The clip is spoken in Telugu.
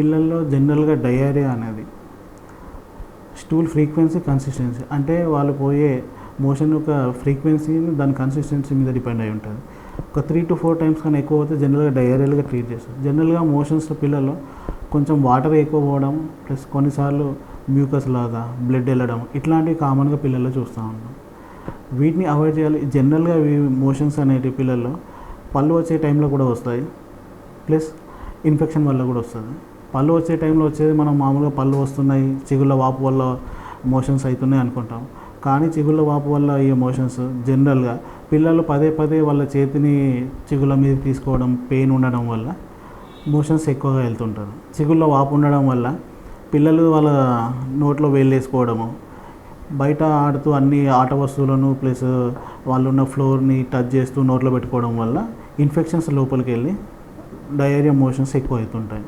పిల్లల్లో జనరల్గా డయేరియా అనేది స్టూల్ ఫ్రీక్వెన్సీ, కన్సిస్టెన్సీ అంటే వాళ్ళు పోయే మోషన్ యొక్క ఫ్రీక్వెన్సీని దాని కన్సిస్టెన్సీ మీద డిపెండ్ అయి ఉంటుంది. ఒక 3 to 4 టైమ్స్ కానీ ఎక్కువ పోతే జనరల్గా డయేరియాలుగా ట్రీట్ చేస్తారు. జనరల్గా మోషన్స్లో పిల్లలు కొంచెం వాటర్ ఎక్కువ పోవడం ప్లస్ కొన్నిసార్లు మ్యూకస్ లాగా బ్లడ్ వెళ్ళడం ఇట్లాంటివి కామన్గా పిల్లల్లో చూస్తూ ఉంటాం. వీటిని అవాయిడ్ చేయాలి. జనరల్గా మోషన్స్ అనేటివి పిల్లల్లో పళ్ళు వచ్చే టైంలో కూడా వస్తాయి, ప్లస్ ఇన్ఫెక్షన్ వల్ల కూడా వస్తుంది. పళ్ళు వచ్చే టైంలో వచ్చేది మనం మామూలుగా పళ్ళు వస్తున్నాయి చిగుళ్ళ వాపు వల్ల మోషన్స్ అవుతున్నాయి అనుకుంటాం. కానీ చిగుళ్ళ వాపు వల్ల ఈ మోషన్స్ జనరల్గా పిల్లలు పదే పదే వాళ్ళ చేతిని చిగుళ్ళ మీద తీసుకోవడం, పెయిన్ ఉండడం వల్ల మోషన్స్ ఎక్కువగా వెళ్తుంటారు. చిగుళ్ళ వాపు ఉండడం వల్ల పిల్లలు వాళ్ళ నోట్లో వేలు వేసుకోవడము, బయట ఆడుతూ అన్ని ఆట వస్తువులను ప్లస్ వాళ్ళు ఉన్న ఫ్లోర్ని టచ్ చేస్తూ నోట్లో పెట్టుకోవడం వల్ల ఇన్ఫెక్షన్స్ లోపలికి వెళ్ళి డయేరియా మోషన్స్ ఎక్కువ అవుతుంటాయి.